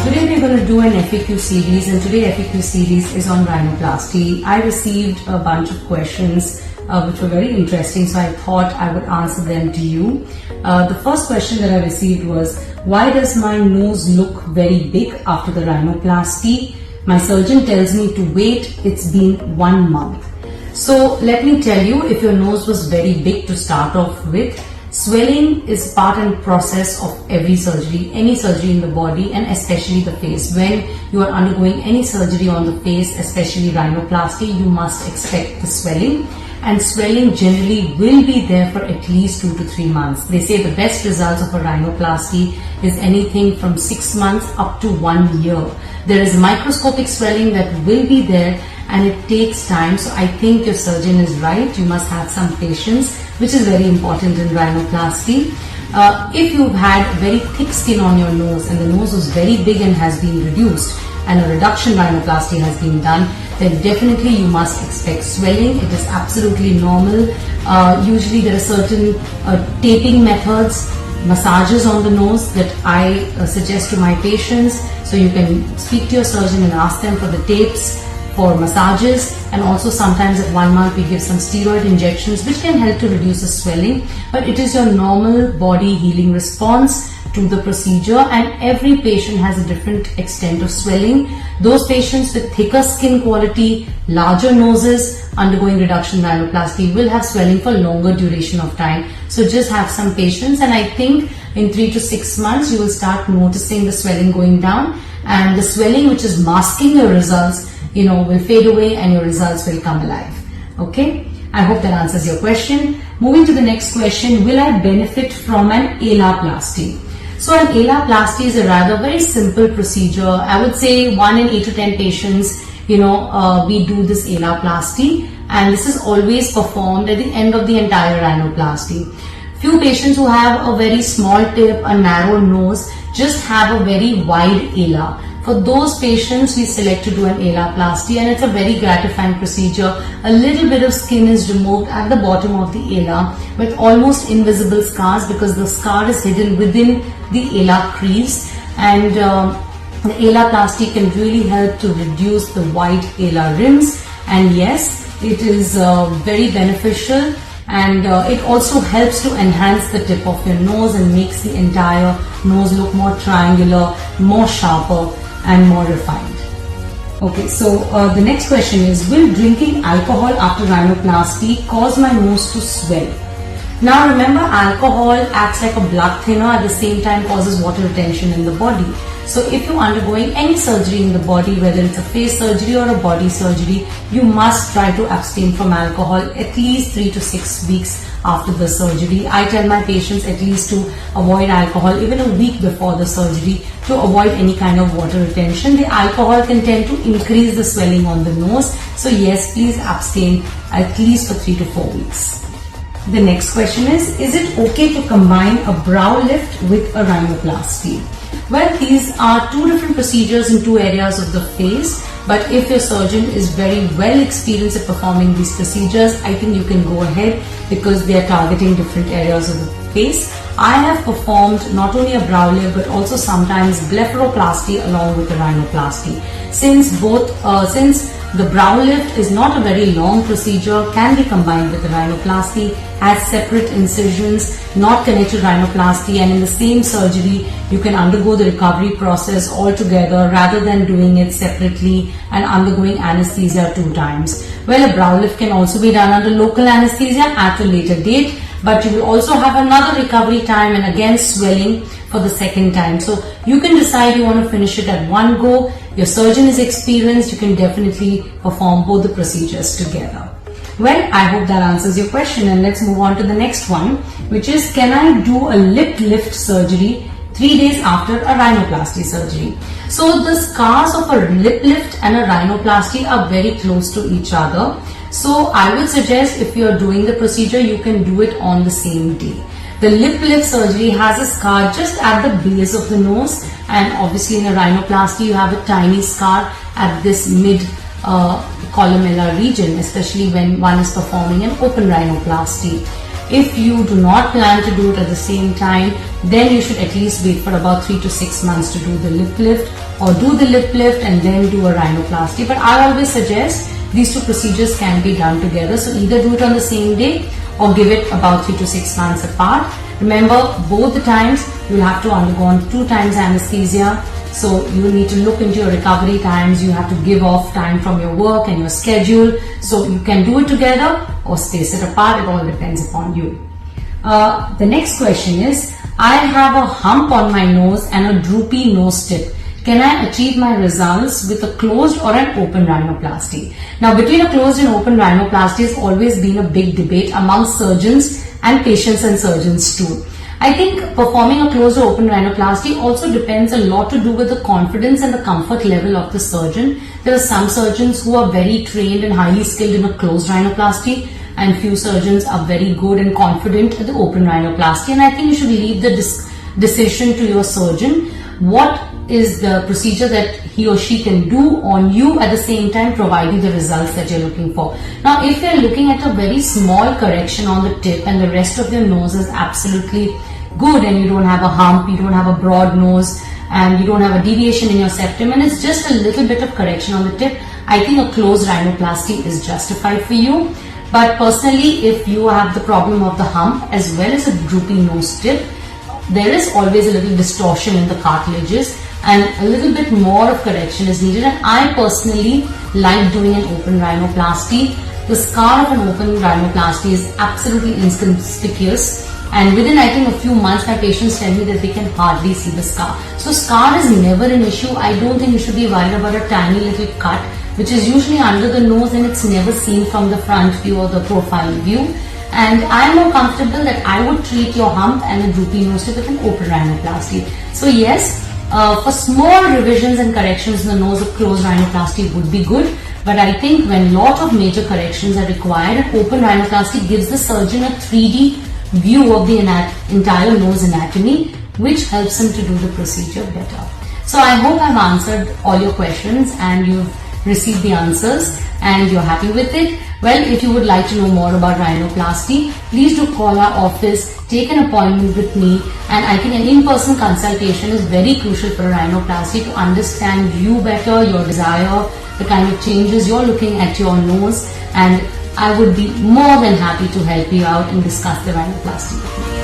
Today we're going to do an FAQ series, and today FAQ series is on rhinoplasty. I received a bunch of questions which were very interesting, so I thought I would answer them to you. The first question that I received was, why does my nose look very big after the rhinoplasty? My surgeon tells me to wait, it's been 1 month. So let me tell you, if your nose was very big to start off with, swelling is part and process of every surgery, any surgery in the body, and especially the face. When you are undergoing any surgery on the face, especially rhinoplasty, you must expect the swelling. And swelling generally will be there for at least 2 to 3 months. They say the best results of a rhinoplasty is anything from 6 months up to 1 year. There is microscopic swelling that will be there, and it takes time. So I think your surgeon is right. You must have some patience, which is very important in rhinoplasty. If you've had very thick skin on your nose and the nose was very big and has been reduced, and a reduction rhinoplasty has been done, then definitely you must expect swelling. It is absolutely normal. Usually there are certain taping methods, massages on the nose that I suggest to my patients. So you can speak to your surgeon and ask them for the tapes, for massages, and also sometimes at 1 month we give some steroid injections which can help to reduce the swelling. But it is your normal body healing response to the procedure, and every patient has a different extent of swelling. Those patients with thicker skin quality, larger noses, undergoing reduction rhinoplasty will have swelling for longer duration of time. So just have some patience, and I think in 3 to 6 months you will start noticing the swelling going down, and the swelling which is masking your results will fade away and your results will come alive. Okay, I hope that answers your question. Moving to the next question, will I benefit from an alaplasty? So an alaplasty is a rather very simple procedure. I would say 1 in 8 to 10 patients, we do this alaplasty, and this is always performed at the end of the entire rhinoplasty. Few patients who have a very small tip, a narrow nose, just have a very wide ala. For those patients, we select to do an alaplasty, and it's a very gratifying procedure. A little bit of skin is removed at the bottom of the ala with almost invisible scars, because the scar is hidden within the ala crease, and the alaplasty can really help to reduce the wide ala rims. And yes, it is very beneficial, and it also helps to enhance the tip of your nose and makes the entire nose look more triangular, more sharper, and more refined. Okay, so the next question is, will drinking alcohol after rhinoplasty cause my nose to swell? Now remember, alcohol acts like a blood thinner, at the same time causes water retention in the body. So if you're undergoing any surgery in the body, whether it's a face surgery or a body surgery, you must try to abstain from alcohol at least 3 to 6 weeks after the surgery. I tell my patients at least to avoid alcohol even a week before the surgery to avoid any kind of water retention. The alcohol can tend to increase the swelling on the nose. So yes, please abstain at least for 3 to 4 weeks. The next question is it okay to combine a brow lift with a rhinoplasty? Well, these are two different procedures in two areas of the face, but if your surgeon is very well experienced at performing these procedures, I think you can go ahead, because they are targeting different areas of the face. I have performed not only a brow lift but also sometimes blepharoplasty along with the rhinoplasty. Since the brow lift is not a very long procedure, can be combined with the rhinoplasty, has separate incisions, not connected rhinoplasty, and in the same surgery you can undergo the recovery process all together rather than doing it separately and undergoing anesthesia 2 times. Well, a brow lift can also be done under local anesthesia at a later date, but you will also have another recovery time and again swelling for the second time. So you can decide you want to finish it at one go. Your surgeon is experienced, you can definitely perform both the procedures together. Well, I hope that answers your question, and let's move on to the next one, which is, can I do a lip lift surgery 3 days after a rhinoplasty surgery? So the scars of a lip lift and a rhinoplasty are very close to each other. So I would suggest, if you are doing the procedure, you can do it on the same day. The lip lift surgery has a scar just at the base of the nose, and obviously in a rhinoplasty you have a tiny scar at this mid columella region, especially when one is performing an open rhinoplasty. If you do not plan to do it at the same time, then you should at least wait for about 3 to 6 months to do the lip lift, or do the lip lift and then do a rhinoplasty. But I always suggest these two procedures can be done together. So either do it on the same day or give it about 3 to 6 months apart. Remember, both the times you'll have to undergo 2 times anesthesia. So you will need to look into your recovery times. You have to give off time from your work and your schedule. So you can do it together or space it apart. It all depends upon you. The next question is, I have a hump on my nose and a droopy nose tip. Can I achieve my results with a closed or an open rhinoplasty? Now, between a closed and open rhinoplasty has always been a big debate among surgeons and patients and surgeons too. I think performing a closed or open rhinoplasty also depends a lot to do with the confidence and the comfort level of the surgeon. There are some surgeons who are very trained and highly skilled in a closed rhinoplasty, and few surgeons are very good and confident at the open rhinoplasty. And I think you should leave the decision to your surgeon. What is the procedure that he or she can do on you at the same time providing the results that you're looking for. Now, if you're looking at a very small correction on the tip and the rest of your nose is absolutely good, and you don't have a hump, you don't have a broad nose, and you don't have a deviation in your septum, and it's just a little bit of correction on the tip, I think a closed rhinoplasty is justified for you. But personally, if you have the problem of the hump as well as a droopy nose tip, there is always a little distortion in the cartilages and a little bit more of correction is needed. And I personally like doing an open rhinoplasty. The scar of an open rhinoplasty is absolutely inconspicuous, and within I think a few months my patients tell me that they can hardly see the scar. So scar is never an issue. I don't think you should be worried about a tiny little cut which is usually under the nose and it's never seen from the front view or the profile view. And I am more comfortable that I would treat your hump and a droopy nose tip with an open rhinoplasty. So yes, for small revisions and corrections in the nose, a closed rhinoplasty would be good. But I think when lot of major corrections are required, an open rhinoplasty gives the surgeon a 3D view of the entire nose anatomy, which helps him to do the procedure better. So I hope I've answered all your questions and you've received the answers and you're happy with it. Well, if you would like to know more about rhinoplasty, please do call our office, take an appointment with me, and I think an in-person consultation is very crucial for a rhinoplasty to understand you better, your desire, the kind of changes you're looking at your nose, and I would be more than happy to help you out and discuss the rhinoplasty with you.